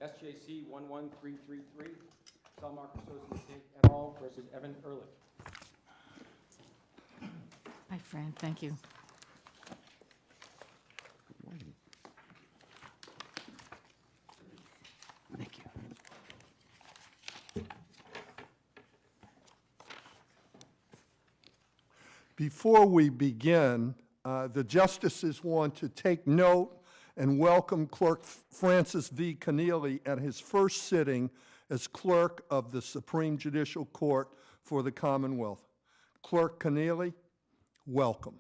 SJC-11333, Selmark Associates Inc. et al. Versus Ehrlich. Hi, Fran, thank you. Thank you. Before we begin, the justices want to take note and welcome Clerk Francis V. Keneally at his first sitting as clerk of the Supreme Judicial Court for the Commonwealth. Clerk Keneally, welcome.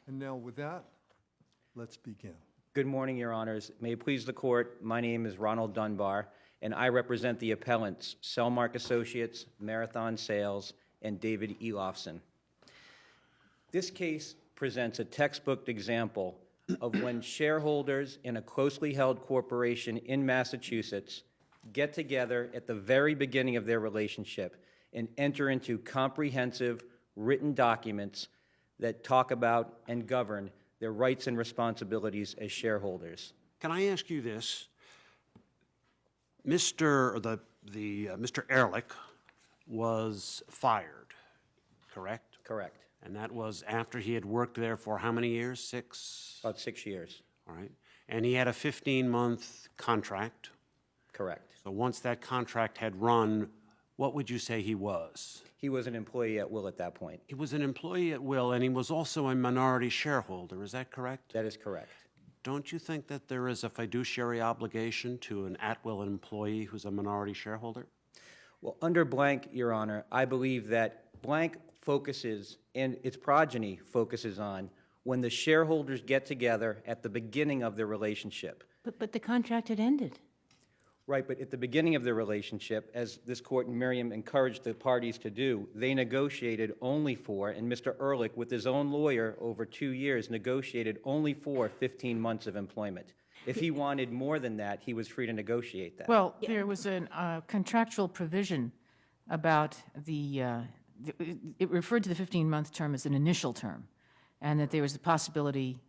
And now with that, let's begin. Good morning, Your Honors. May it please the Court, my name is Ronald Dunbar, and I represent the appellants, Selmark Associates, Marathon Sales, and David Elofson. This case presents a textbook example of when shareholders in a closely held corporation in Massachusetts get together at the very beginning of their relationship and enter into comprehensive written documents that talk about and govern their rights and responsibilities as shareholders. Can I ask you this? Mr. Ehrlich was fired, correct? Correct. And that was after he had worked there for how many years? 6? About 6 years. All right. And he had a 15-month contract. Correct. So once that contract had run, what would you say he was? He was an employee at will at that point. He was an employee at will, and he was also a minority shareholder. Is that correct? That is correct. Don't you think that there is a fiduciary obligation to an at-will employee who's a minority shareholder? Well, under blank, Your Honor, I believe that blank focuses, and its progeny focuses on, when the shareholders get together at the beginning of their relationship. But the contract had ended. Right, but at the beginning of their relationship, as this court in Miriam encouraged the parties to do, they negotiated only for, and Mr. Ehrlich, with his own lawyer over 2 years, negotiated only for 15 months of employment. If he wanted more than that, he was free to negotiate that. Well, there was a contractual provision about it referred to the 15-month term as an initial term, and that there was a possibility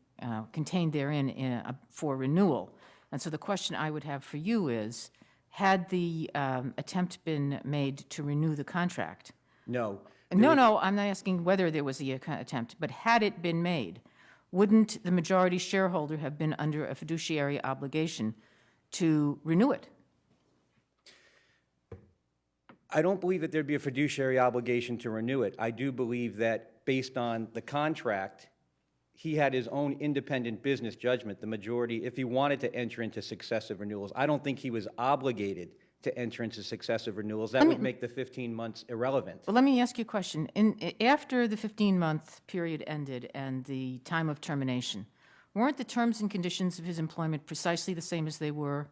contained therein for renewal. And so the question I would have for you is, had the attempt been made to renew the contract? No. No, I'm not asking whether there was the attempt, but had it been made, wouldn't the majority shareholder have been under a fiduciary obligation to renew it? I don't believe that there'd be a fiduciary obligation to renew it. I do believe that based on the contract, he had his own independent business judgment, the majority, if he wanted to enter into successive renewals. I don't think he was obligated to enter into successive renewals. That would make the 15 months irrelevant. Well, let me ask you a question. After the 15-month period ended and the time of termination, weren't the terms and conditions of his employment precisely the same as they were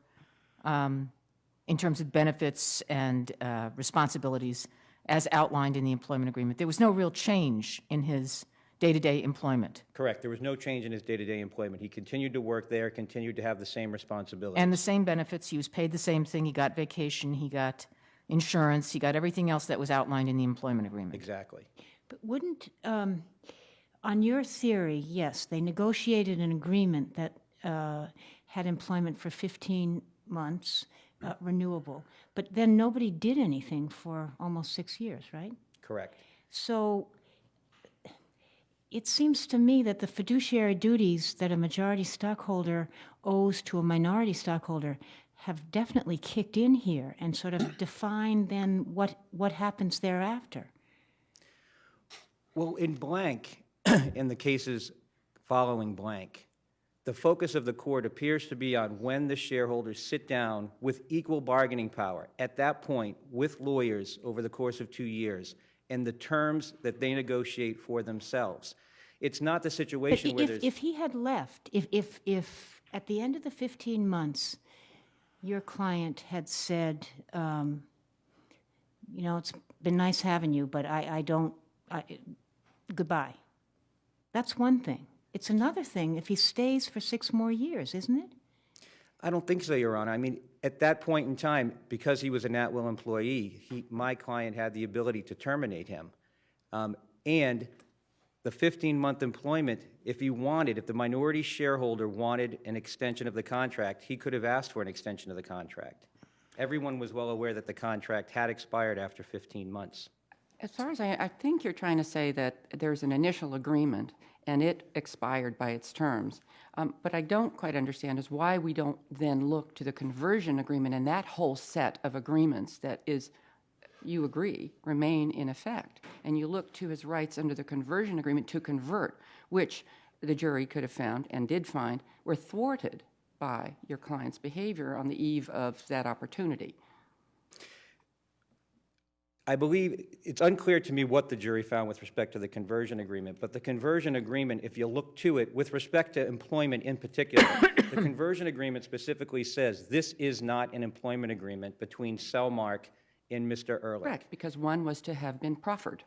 in terms of benefits and responsibilities as outlined in the employment agreement? There was no real change in his day-to-day employment. Correct. There was no change in his day-to-day employment. He continued to work there, continued to have the same responsibilities. And the same benefits. He was paid the same thing. He got vacation. He got insurance. He got everything else that was outlined in the employment agreement. Exactly. But wouldn't, on your theory, yes, they negotiated an agreement that had employment for 15 months, renewable, but then nobody did anything for almost 6 years, right? Correct. So it seems to me that the fiduciary duties that a majority stockholder owes to a minority stockholder have definitely kicked in here and sort of defined then what happens thereafter. Well, in blank, in the cases following blank, the focus of the court appears to be on when the shareholders sit down with equal bargaining power, at that point, with lawyers over the course of 2 years, and the terms that they negotiate for themselves. It's not the situation But where there's... if he had left, if at the end of the 15 months, your client had said, you know, it's been nice having you, but goodbye. That's one thing. It's another thing if he stays for 6 more years, isn't it? I don't think so, Your Honor. I mean, at that point in time, because he was an at-will employee, my client had the ability to terminate him. And the 15-month employment, if the minority shareholder wanted an extension of the contract, he could have asked for an extension of the contract. Everyone was well aware that the contract had expired after 15 months. As far as I think you're trying to say that there's an initial agreement and it expired by its terms. But I don't quite understand is why we don't then look to the conversion agreement and that whole set of agreements that is, you agree, remain in effect. And you look to his rights under the conversion agreement to convert, which the jury could have found and did find were thwarted by your client's behavior on the eve of that opportunity. I believe it's unclear to me what the jury found with respect to the conversion agreement, but the conversion agreement, if you look to it, with respect to employment in particular, the conversion agreement specifically says this is not an employment agreement between Selmark and Mr. Ehrlich. Correct, because one was to have been proffered.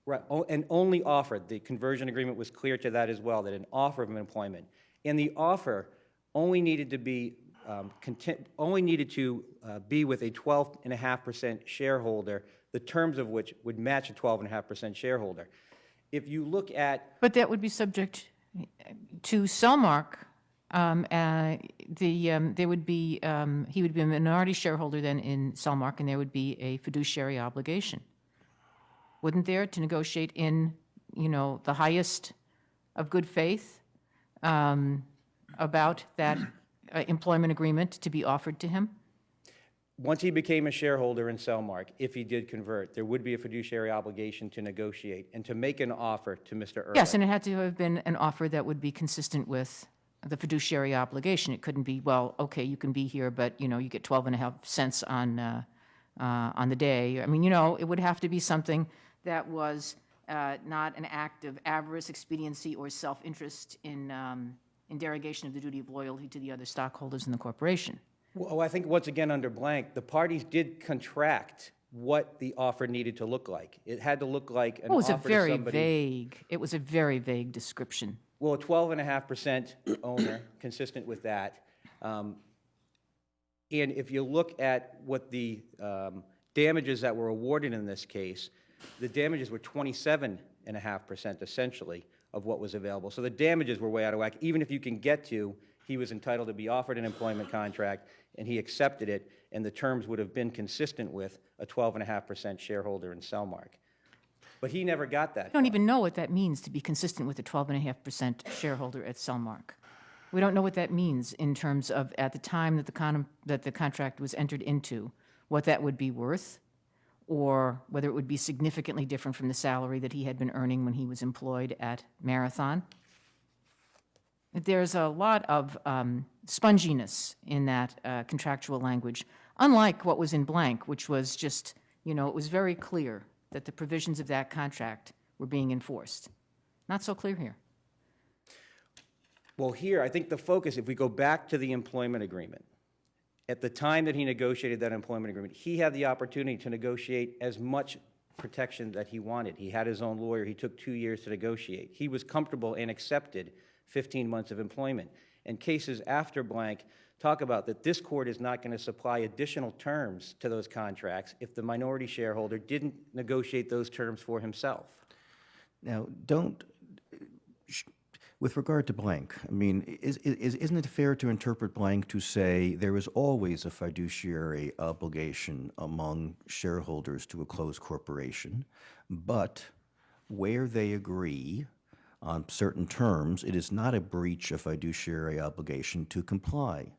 Right, and only offered. The conversion agreement was clear to that as well, that an offer of employment. And the offer only needed to be be with a 12.5% shareholder, the terms of which would match a 12.5% shareholder. If you look at... But that would be subject to Selmark. There would be, he would be a minority shareholder then in Selmark, and there would be a fiduciary obligation. Wouldn't there, to negotiate in, the highest of good faith about that employment agreement to be offered to him? Once he became a shareholder in Selmark, if he did convert, there would be a fiduciary obligation to negotiate and to make an offer to Mr. Ehrlich. Yes, and it had to have been an offer that would be consistent with the fiduciary obligation. It couldn't be, well, okay, you can be here, but, you get 12.5 cents on the day. I mean, it would have to be something that was not an act of avarice, expediency, or self-interest in derogation of the duty of loyalty to the other stockholders in the corporation. Well, I think once again under blank, the parties did contract what the offer needed to look like. It had to look like an It was offer a very to somebody. vague. It was a very vague description. Well, a 12.5% owner, consistent with that. And if you look at what the damages that were awarded in this case, the damages were 27.5% essentially of what was available. So the damages were way out of whack. Even if you can get to, he was entitled to be offered an employment contract, and he accepted it, and the terms would have been consistent with a 12.5% shareholder in Selmark. But he never got that. We don't even know what that means to be consistent with a 12.5% shareholder at Selmark. We don't know what that means in terms of at the time that the contract was entered into, what that would be worth, or whether it would be significantly different from the salary that he had been earning when he was employed at Marathon. There's a lot of sponginess in that contractual language, unlike what was in blank, which was just, it was very clear that the provisions of that contract were being enforced. Not so clear here. Well, here, I think the focus, if we go back to the employment agreement, at the time that he negotiated that employment agreement, he had the opportunity to negotiate as much protection that he wanted. He had his own lawyer. He took 2 years to negotiate. He was comfortable and accepted 15 months of employment. And cases after blank talk about that this court is not going to supply additional terms to those contracts if the minority shareholder didn't negotiate those terms for himself. Now, with regard to blank, I mean, isn't it fair to interpret blank to say there is always a fiduciary obligation among shareholders to a closed corporation, but where they agree on certain terms, it is not a breach of fiduciary obligation to comply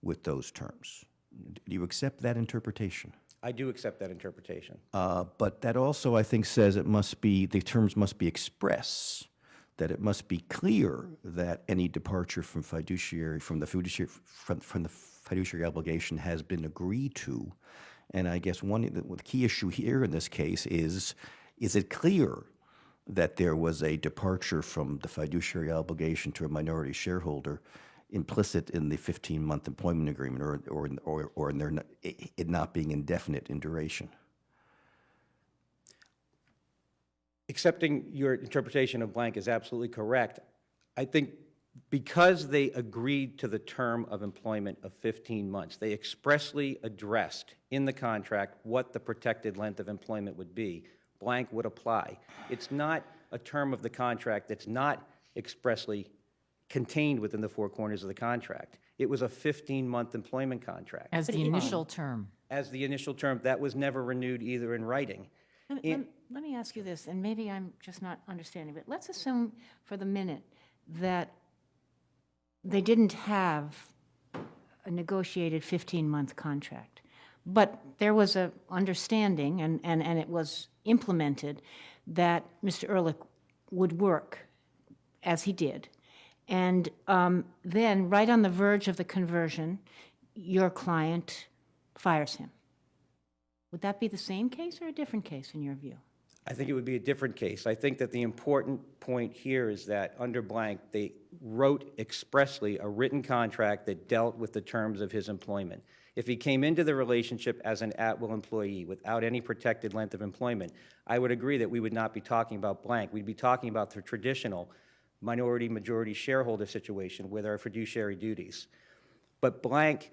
with those terms? Do you accept that interpretation? I do accept that interpretation. But that also, I think, says the terms must be express, that it must be clear that any departure from the fiduciary obligation has been agreed to. And I guess the key issue here in this case is it clear that there was a departure from the fiduciary obligation to a minority shareholder implicit in the 15-month employment agreement or in it not being indefinite in duration? Accepting your interpretation of blank is absolutely correct. I think because they agreed to the term of employment of 15 months, they expressly addressed in the contract what the protected length of employment would be. Blank would apply. It's not a term of the contract that's not expressly contained within the four corners of the contract. It was a 15-month employment contract. As the initial term. As the initial term, that was never renewed either in writing. Let me ask you this, and maybe I'm just not understanding, but let's assume for the minute that they didn't have a negotiated 15-month contract, but there was a understanding, and it was implemented, that Mr. Ehrlich would work as he did. And then, right on the verge of the conversion, your client fires him. Would that be the same case or a different case in your view? I think it would be a different case. I think that the important point here is that under blank, they wrote expressly a written contract that dealt with the terms of his employment. If he came into the relationship as an at-will employee without any protected length of employment, I would agree that we would not be talking about blank. We'd be talking about the traditional minority-majority shareholder situation where there are fiduciary duties. But blank,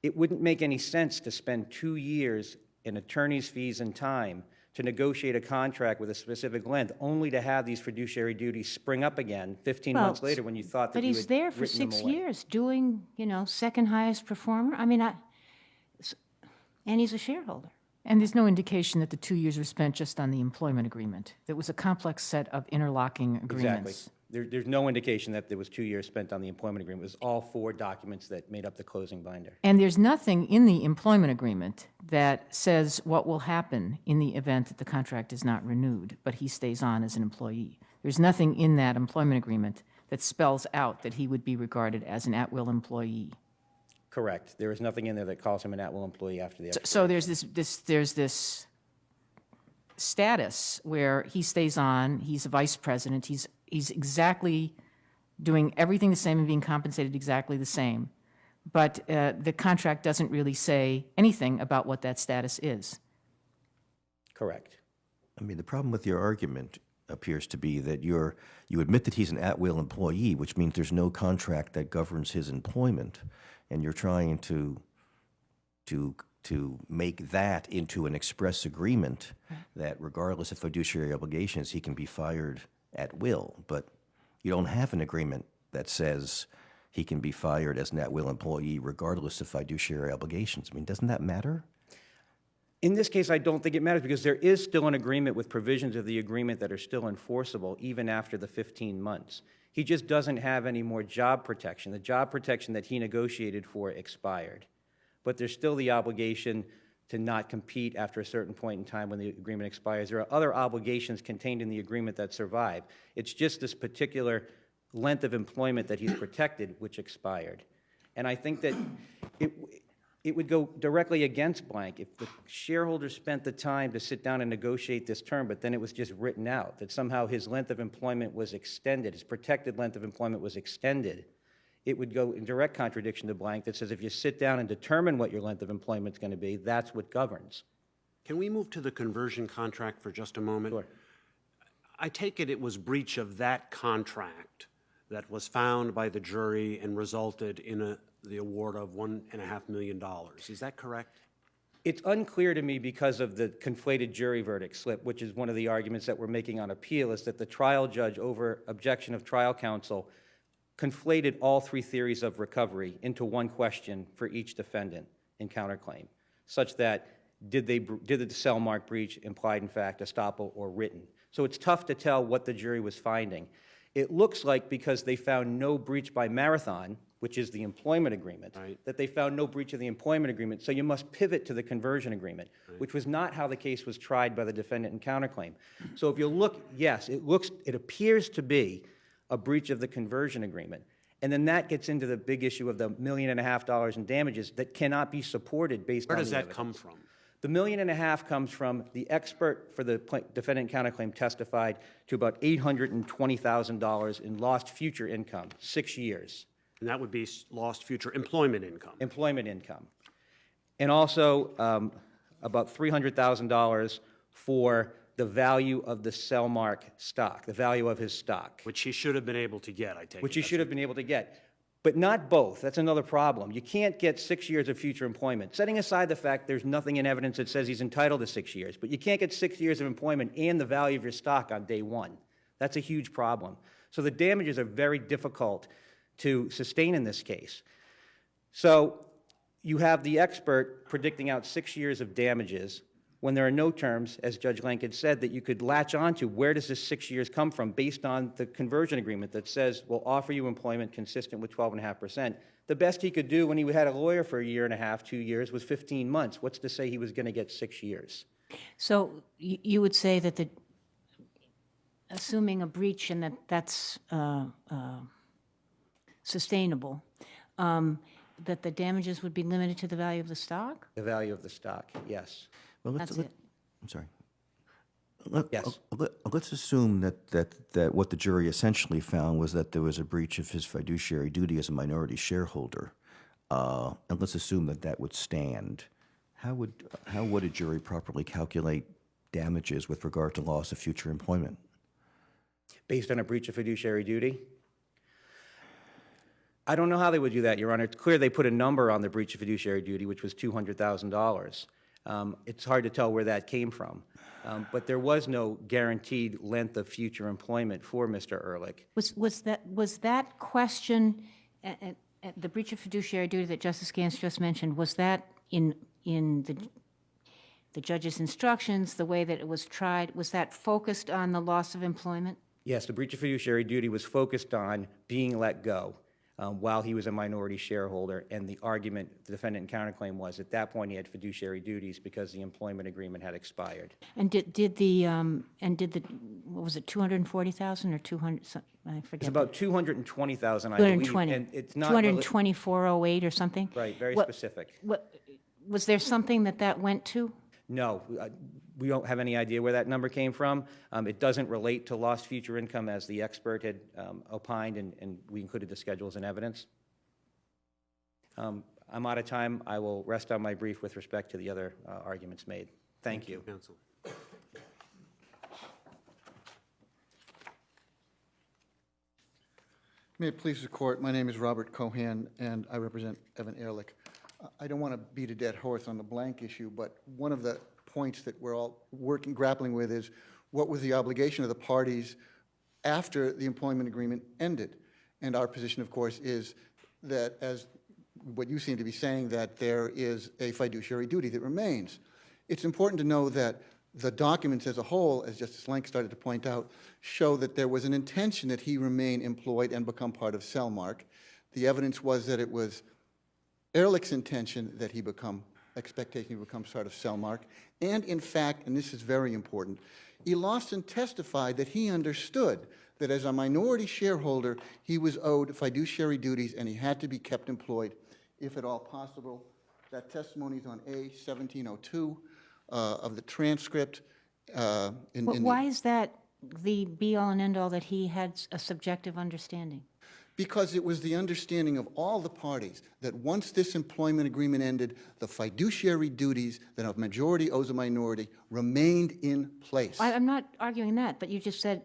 it wouldn't make any sense to spend 2 years in attorney's fees and time to negotiate a contract with a specific length, only to have these fiduciary duties spring up again 15 months later when you thought that But you he's had there for written them 6 away. years doing, second highest performer. I mean, and he's a shareholder. And there's no indication that the 2 years were spent just on the employment agreement. There was a complex set of interlocking agreements. Exactly. There's no indication that there was 2 years spent on the employment agreement. It was all 4 documents that made up the closing binder. And there's nothing in the employment agreement that says what will happen in the event that the contract is not renewed, but he stays on as an employee. There's nothing in that employment agreement that spells out that he would be regarded as an at-will employee. Correct. There is nothing in there that calls him an at-will employee after the expiration. So there's this status where he stays on, he's a vice president, he's exactly doing everything the same and being compensated exactly the same. But the contract doesn't really say anything about what that status is. Correct. I mean, the problem with your argument appears to be that you admit that he's an at-will employee, which means there's no contract that governs his employment, and you're trying to make that into an express agreement that regardless of fiduciary obligations, he can be fired at will. But you don't have an agreement that says he can be fired as an at-will employee regardless of fiduciary obligations. I mean, doesn't that matter? In this case, I don't think it matters because there is still an agreement with provisions of the agreement that are still enforceable even after the 15 months. He just doesn't have any more job protection. The job protection that he negotiated for expired. But there's still the obligation to not compete after a certain point in time when the agreement expires. There are other obligations contained in the agreement that survive. It's just this particular length of employment that he's protected which expired. And I think that it would go directly against blank if the shareholders spent the time to sit down and negotiate this term, but then it was just written out, that somehow his length of employment was extended, his protected length of employment was extended. It would go in direct contradiction to blank that says if you sit down and determine what your length of employment is going to be, that's what governs. Can we move to the conversion contract for just a moment? Sure. I take it was breach of that contract that was found by the jury and resulted in the award of $1.5 million. Is that correct? It's unclear to me because of the conflated jury verdict slip, which is one of the arguments that we're making on appeal, is that the trial judge, over objection of trial counsel, conflated all 3 theories of recovery into one question for each defendant in counterclaim, such that did the Selmark breach implied in fact estoppel or written? So it's tough to tell what the jury was finding. It looks like because they found no breach by Marathon, which is the employment agreement, Right. that they found no breach of the employment agreement, so you must pivot to the conversion agreement, which was not how the case was tried by the defendant in counterclaim. So if you look, yes, it appears to be a breach of the conversion agreement. And then that gets into the big issue of the $1.5 million in damages that cannot be supported based on Where does the that evidence. come from? The $1.5 million comes from the expert for the defendant counterclaim testified to about $820,000 in lost future income, 6 years. And that would be lost future employment income. Employment income. And also about $300,000 for the value of the Selmark stock, the value of his stock. Which he should have been able to get, I take it. Which he should have been able to get. But not both. That's another problem. You can't get 6 years of future employment. Setting aside the fact there's nothing in evidence that says he's entitled to 6 years, but you can't get 6 years of employment and the value of your stock on day one. That's a huge problem. So the damages are very difficult to sustain in this case. So you have the expert predicting out 6 years of damages when there are no terms, as Judge Lankin said, that you could latch onto. Where does this 6 years come from based on the conversion agreement that says we'll offer you employment consistent with 12.5%? The best he could do when he had a lawyer for a year and a half, 2 years, was 15 months. What's to say he was going to get 6 years? So you would say that assuming a breach and that's sustainable, that the damages would be limited to the value of the stock? The value of the stock, yes. Well, That's it. I'm sorry. Yes. Let's assume that what the jury essentially found was that there was a breach of his fiduciary duty as a minority shareholder, and let's assume that that would stand. How would a jury properly calculate damages with regard to loss of future employment? Based on a breach of fiduciary duty? I don't know how they would do that, Your Honor. It's clear they put a number on the breach of fiduciary duty, which was $200,000. It's hard to tell where that came from. But there was no guaranteed length of future employment for Mr. Ehrlich. Was that question, the breach of fiduciary duty that Justice Gans just mentioned, was that in the judge's instructions, the way that it was tried, was that focused on the loss of employment? Yes, the breach of fiduciary duty was focused on being let go while he was a minority shareholder, and the argument, the defendant and counterclaim was, at that point he had fiduciary duties because the employment agreement had expired. And did what was it, 240,000 or 200? I forget. It's about $220,000, I believe. 220. And it's not 224.08 or something. right, very What- specific. Was there something that went to? No, we don't have any idea where that number came from. It doesn't relate to lost future income, as the expert had opined, and we included the schedules and evidence. I'm out of time. I will rest on my brief with respect to the other arguments made. Thank you. Counsel. May it please the court, my name is Robert Cohan, and I represent Evan Ehrlich. I don't want to beat a dead horse on the blank issue, but one of the points that we're all grappling with is what was the obligation of the parties after the employment agreement ended? And our position, of course, is that, as what you seem to be saying, that there is a fiduciary duty that remains. It's important to know that the documents as a whole, as Justice Lank started to point out, show that there was an intention that he remain employed and become part of Selmark. The evidence was that it was Ehrlich's intention that he become, expectation he become part of Selmark. And in fact, and this is very important, Elofsson testified that he understood that as a minority shareholder, he was owed fiduciary duties and he had to be kept employed, if at all possible. That testimony is on A1702 of the transcript. Why is that the be-all and end-all that he had a subjective understanding? Because it was the understanding of all the parties that once this employment agreement ended, the fiduciary duties that a majority owes a minority remained in place. I'm not arguing that, but you just said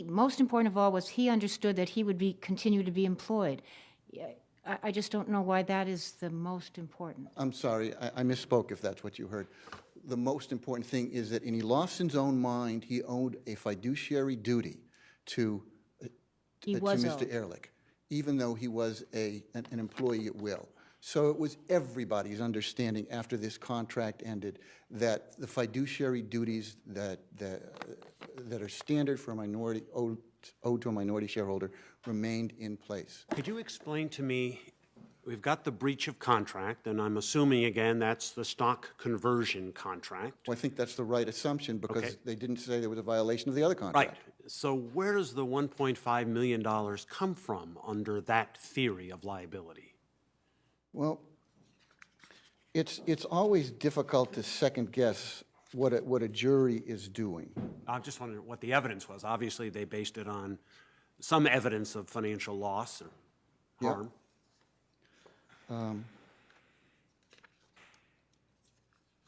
most important of all was he understood that he would continue to be employed. I just don't know why that is the most important. I'm sorry, I misspoke if that's what you heard. The most important thing is that in Elofsson's own mind, he owed a fiduciary duty to Mr. Ehrlich, even though he was an employee at will. So it was everybody's understanding after this contract ended that the fiduciary duties that are standard for a minority, owed to a minority shareholder, remained in place. Could you explain to me, we've got the breach of contract, and I'm assuming, again, that's the stock conversion contract. Well, I think that's the right assumption because Okay. they didn't say there was a violation of the other contract. Right. So where does the $1.5 million come from under that theory of liability? Well, it's always difficult to second guess what a jury is doing. I'm just wondering what the evidence was. Obviously, they based it on some evidence of financial loss or Yeah. harm.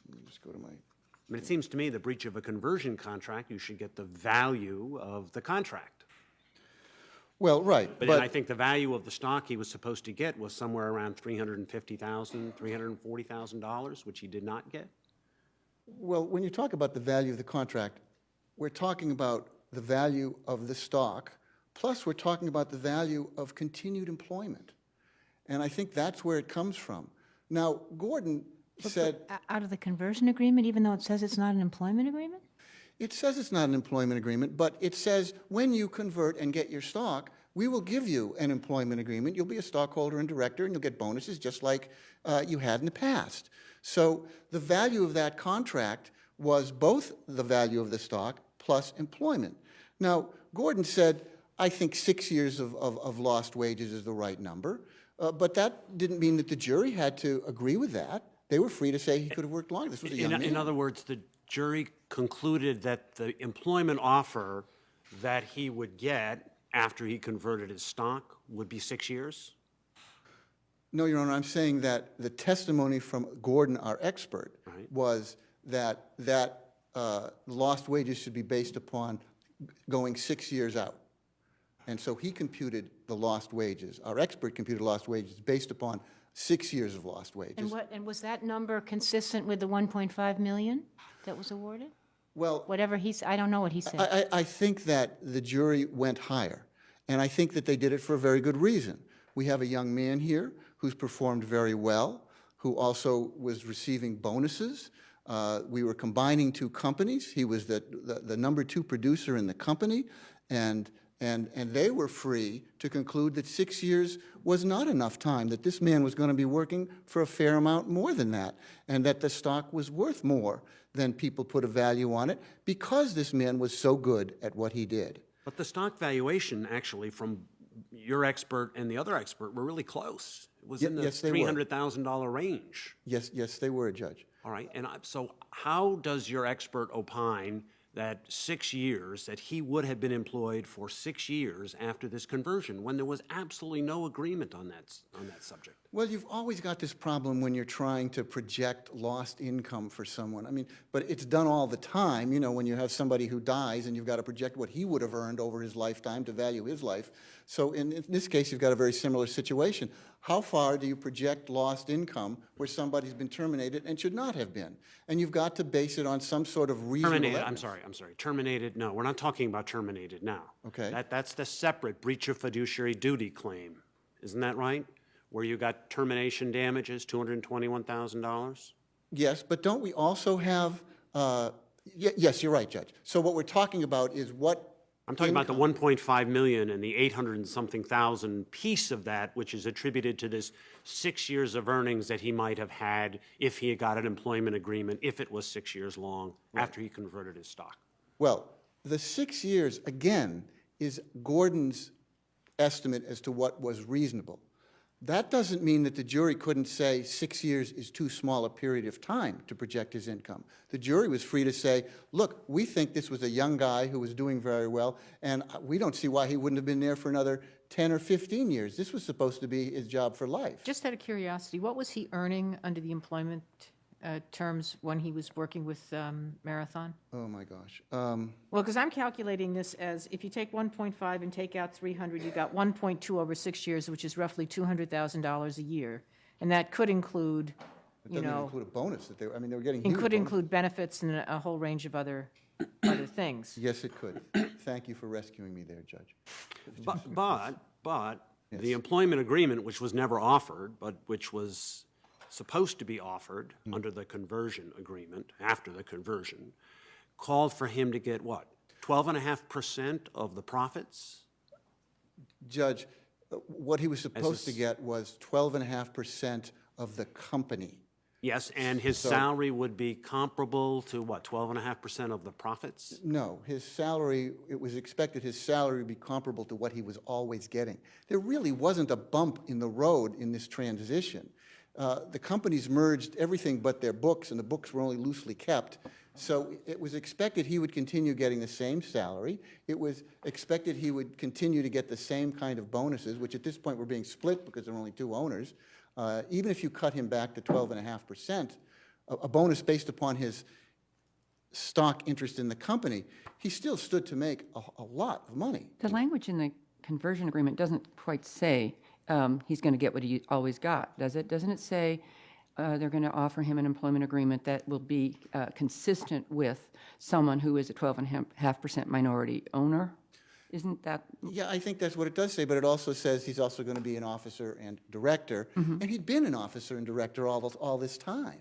Let me just go to my. I mean, it seems to me the breach of a conversion contract, you should get the value of the contract. Well, right, But I think the value of the stock he was supposed to get was somewhere around $350,000, $340,000, which he did not get. well, when you talk about the value of the contract, we're talking about the value of the stock, plus we're talking about the value of continued employment. And I think that's where it comes from. Now, Gordon said... Out of the conversion agreement, even though it says it's not an employment agreement? It says it's not an employment agreement, but it says when you convert and get your stock, we will give you an employment agreement. You'll be a stockholder and director, and you'll get bonuses just like you had in the past. So the value of that contract was both the value of the stock plus employment. Now, Gordon said, I think 6 years of lost wages is the right number, but that didn't mean that the jury had to agree with that. They were free to say he could have worked longer. This was a young man. In other words, the jury concluded that the employment offer that he would get after he converted his stock would be 6 years? No, Your Honor, I'm saying that the testimony from Gordon, our expert, Right. was that lost wages should be based upon going 6 years out. And so he computed the lost wages. Our expert computed lost wages based upon 6 years of lost wages. And was that number consistent with the 1.5 million that was awarded? Well, Whatever I don't know what he said. I think that the jury went higher, and I think that they did it for a very good reason. We have a young man here who's performed very well, who also was receiving bonuses. We were combining two companies. He was the number 2 producer in the company, and they were free to conclude that 6 years was not enough time, that this man was going to be working for a fair amount more than that, and that the stock was worth more than people put a value on it because this man was so good at what he did. But the stock valuation, actually, from your expert and the other expert were really close. It was in the yes, they were. $300,000 range. Yes, they were, Judge. All right, and so how does your expert opine that 6 years, that he would have been employed for 6 years after this conversion, when there was absolutely no agreement on that subject? Well, you've always got this problem when you're trying to project lost income for someone. I mean, but it's done all the time, you know, when you have somebody who dies and you've got to project what he would have earned over his lifetime to value his life. So in this case, you've got a very similar situation. How far do you project lost income where somebody's been terminated and should not have been? And you've got to base it on some sort of reasonable Terminated, evidence. I'm sorry, terminated, no, we're not talking about terminated now. Okay. That's the separate breach of fiduciary duty claim, isn't that right? Where you got termination damages, $221,000? Yes, but don't we also have, yes, you're right, Judge. So what we're talking about is what I'm talking about the 1.5 million and the 800 and something thousand piece of that, which is attributed to this 6 years of earnings that he might have had if he had got an employment agreement, if it was 6 years long, after he converted his stock. Well, the 6 years, again, is Gordon's estimate as to what was reasonable. That doesn't mean that the jury couldn't say 6 years is too small a period of time to project his income. The jury was free to say, look, we think this was a young guy who was doing very well, and we don't see why he wouldn't have been there for another 10 or 15 years. This was supposed to be his job for life. Just out of curiosity, what was he earning under the employment terms when he was working with Marathon? Oh, my gosh. Well, because I'm calculating this as, if you take 1.5 and take out 300, you got 1.2 over 6 years, which is roughly $200,000 a year. And that could include, It doesn't even include a bonus that they were getting it huge could bonuses. include benefits and a whole range of other things. Yes, it could. Thank you for rescuing me there, Judge. But the employment agreement, which was never offered, but which was supposed to be offered under the conversion agreement, after the conversion, called for him to get what, 12.5% of the profits? Judge, what he was supposed to get was 12.5% of the company. Yes, and his salary would be comparable to what, 12.5% of the profits? No, his salary, it was expected his salary would be comparable to what he was always getting. There really wasn't a bump in the road in this transition. The companies merged everything but their books, and the books were only loosely kept. So it was expected he would continue getting the same salary. It was expected he would continue to get the same kind of bonuses, which at this point were being split because there were only 2 owners. Even if you cut him back to 12.5%, a bonus based upon his stock interest in the company, he still stood to make a lot of money. The language in the conversion agreement doesn't quite say he's going to get what he always got, does it? Doesn't it say they're going to offer him an employment agreement that will be consistent with someone who is a 12.5% minority owner? Isn't that? Yeah, I think that's what it does say, but it also says he's also going to be an officer and director. And he'd been an officer and director all this time.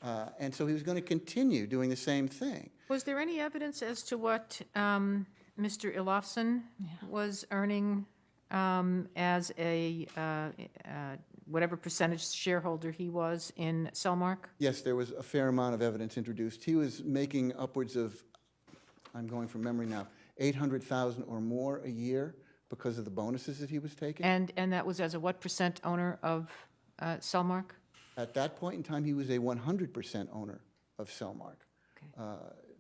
And so he was going to continue doing the same thing. Was there any evidence as to what Mr. Ilofsson was earning as a whatever percentage shareholder he was in Selmark? Yes, there was a fair amount of evidence introduced. He was making upwards of, I'm going from memory now, 800,000 or more a year because of the bonuses that he was taking. And that was as a what percent owner of Selmark? At that point in time, he was a 100% owner of Selmark.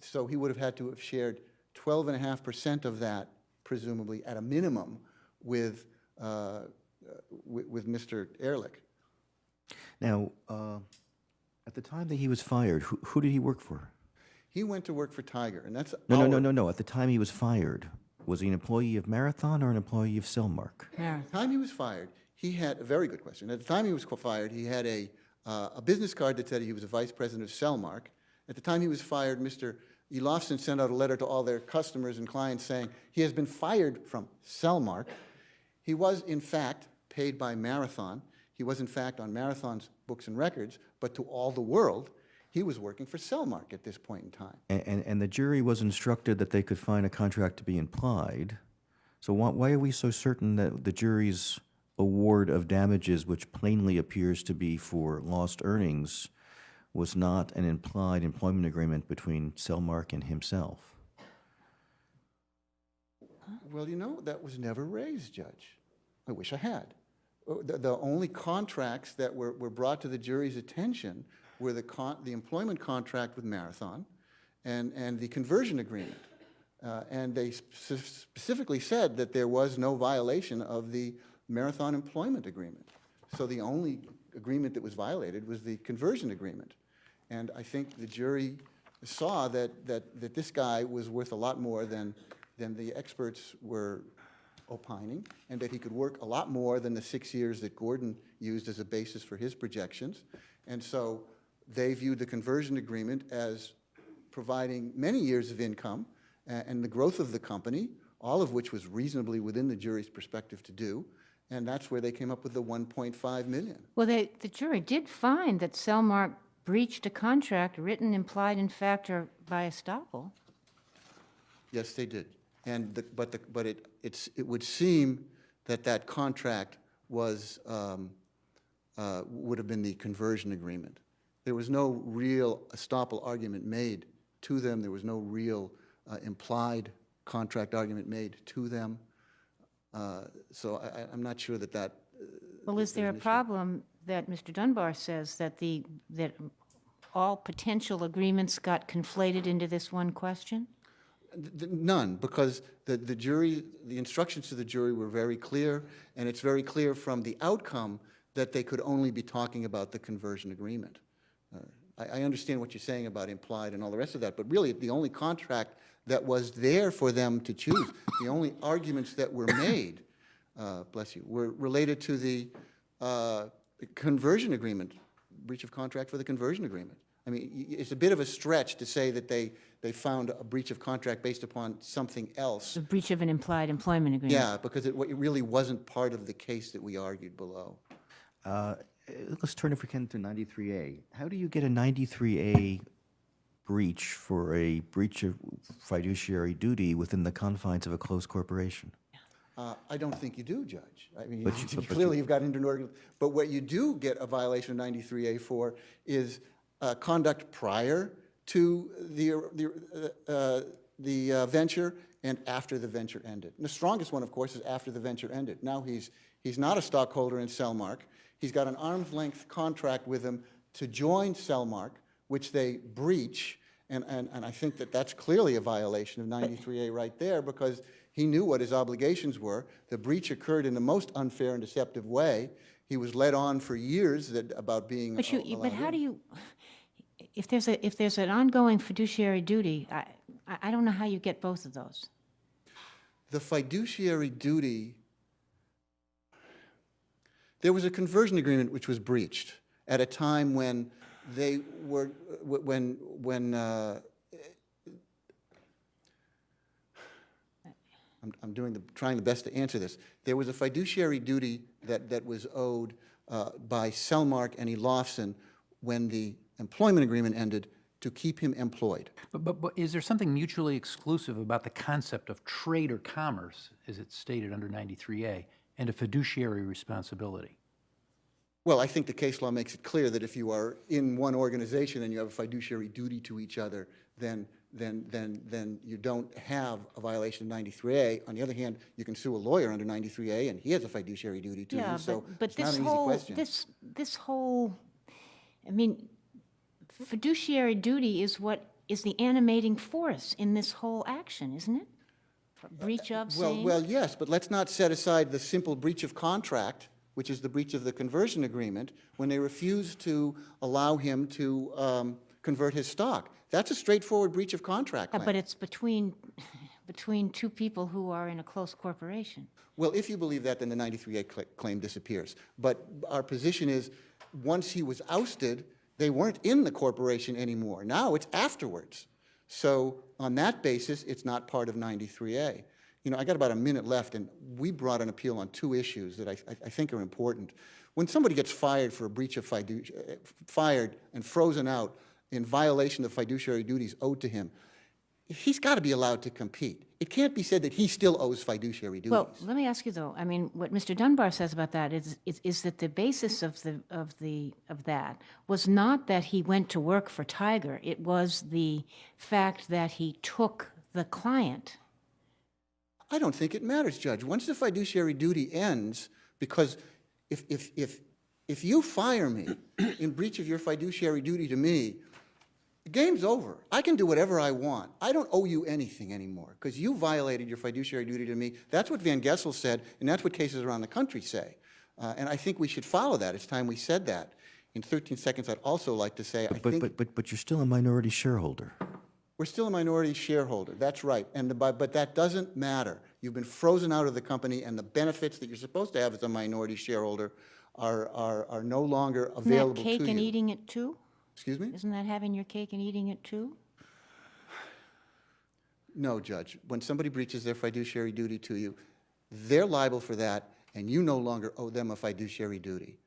So he would have had to have shared 12.5% of that, presumably, at a minimum, with Mr. Ehrlich. Now, at the time that he was fired, who did he work for? He went to work for Tiger, and that's No. At the time he was fired, was he an employee of Marathon or an employee of Selmark? At the time he was fired, he had a very good question. At the time he was fired, he had a business card that said he was a vice president of Selmark. At the time he was fired, Mr. Ilofsson sent out a letter to all their customers and clients saying he has been fired from Selmark. He was, in fact, paid by Marathon. He was, in fact, on Marathon's books and records, but to all the world, he was working for Selmark at this point in time. And the jury was instructed that they could find a contract to be implied. So why are we so certain that the jury's award of damages, which plainly appears to be for lost earnings, was not an implied employment agreement between Selmark and himself? Well, you know, that was never raised, Judge. I wish I had. The only contracts that were brought to the jury's attention were the employment contract with Marathon and the conversion agreement. And they specifically said that there was no violation of the Marathon employment agreement. So the only agreement that was violated was the conversion agreement. And I think the jury saw that this guy was worth a lot more than the experts were opining, and that he could work a lot more than the 6 years that Gordon used as a basis for his projections. And so they viewed the conversion agreement as providing many years of income and the growth of the company, all of which was reasonably within the jury's perspective to do. And that's where they came up with the 1.5 million. Well, the jury did find that Selmark breached a contract written, implied, in fact, or by estoppel. Yes, they did. And but it would seem that contract was would have been the conversion agreement. There was no real estoppel argument made to them. There was no real implied contract argument made to them. So I'm not sure that. Well, is there a problem that Mr. Dunbar says that that all potential agreements got conflated into this one question? None, because the instructions to the jury were very clear, and it's very clear from the outcome that they could only be talking about the conversion agreement. I understand what you're saying about implied and all the rest of that, but really the only contract that was there for them to choose, the only arguments that were made, bless you, were related to the conversion agreement, breach of contract for the conversion agreement. I mean, it's a bit of a stretch to say that they found a breach of contract based upon something else. The breach of an implied employment agreement. Yeah, because it really wasn't part of the case that we argued below. Let's turn, if we can, to 93A. How do you get a 93A breach for a breach of fiduciary duty within the confines of a closed corporation? I don't think you do, Judge. I mean, But you- clearly you've got interorgan. But what you do get a violation of 93A for is conduct prior to the venture and after the venture ended. And the strongest one, of course, is after the venture ended. Now he's not a stockholder in Selmark. He's got an arm's length contract with him to join Selmark, which they breach. And I think that that's clearly a violation of 93A right there, because he knew what his obligations were. The breach occurred in the most unfair and deceptive way. He was led on for years about being But how do you, if there's an ongoing fiduciary duty, I don't know how you get both of those. The fiduciary duty, there was a conversion agreement which was breached, at a time when they were, I'm trying the best to answer this. There was a fiduciary duty that was owed by Selmark and Ehrlich when the employment agreement ended to keep him employed. But is there something mutually exclusive about the concept of trade or commerce, as it's stated under 93A, and a fiduciary responsibility? Well, I think the case law makes it clear that if you are in one organization and you have a fiduciary duty to each other, then you don't have a violation of 93A. On the other hand, you can sue a lawyer under 93A, and he has a fiduciary duty to you, so but it's not this an easy whole, question. this whole, I mean, fiduciary duty is what is the animating force in this whole action, isn't it? Breach of same? Well, yes, but let's not set aside the simple breach of contract, which is the breach of the conversion agreement, when they refuse to allow him to convert his stock. That's a straightforward breach of contract claim. But it's between two people who are in a close corporation. Well, if you believe that, then the 93A claim disappears. But our position is, once he was ousted, they weren't in the corporation anymore. Now it's afterwards. So on that basis, it's not part of 93A. You know, I got about a minute left, and we brought an appeal on two issues that I think are important. When somebody gets fired for a breach of fired and frozen out in violation of fiduciary duties owed to him, he's got to be allowed to compete. It can't be said that he still owes fiduciary duties. Well, let me ask you though. I mean, what Mr. Dunbar says about that is that the basis of that was not that he went to work for Tiger. It was the fact that he took the client. I don't think it matters, Judge. Once the fiduciary duty ends, because if you fire me in breach of your fiduciary duty to me, the game's over. I can do whatever I want. I don't owe you anything anymore because you violated your fiduciary duty to me. That's what Van Gessel said, and that's what cases around the country say. And I think we should follow that. It's time we said that. In 13 seconds, I'd also like to say, But you're still a minority shareholder. we're still a minority shareholder. That's right. But that doesn't matter. You've been frozen out of the company, and the benefits that you're supposed to have as a minority shareholder are no longer available to you. Isn't that cake and eating it too? Excuse me? Isn't that having your cake and eating it too? No, Judge. When somebody breaches their fiduciary duty to you, they're liable for that, and you no longer owe them a fiduciary duty.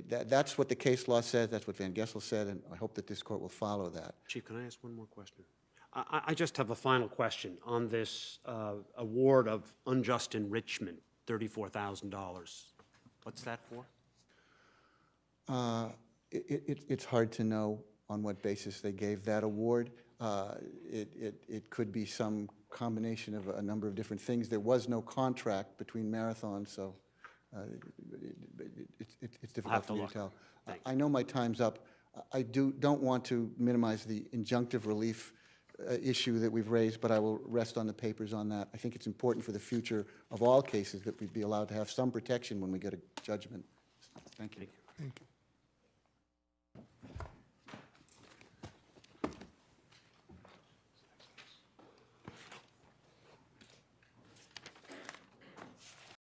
That's what the case law says, that's what Van Gessel said, and I hope that this court will follow that. Chief, can I ask one more question? I just have a final question on this award of unjust enrichment, $34,000. What's that for? It's hard to know on what basis they gave that award. It could be some combination of a number of different things. There was no contract between Marathon, so it's difficult for me to tell. I know my time's up. I don't want to minimize the injunctive relief issue that we've raised, but I will rest on the papers on that. I think it's important for the future of all cases that we be allowed to have some protection when we get a judgment. Thank you. Thank you.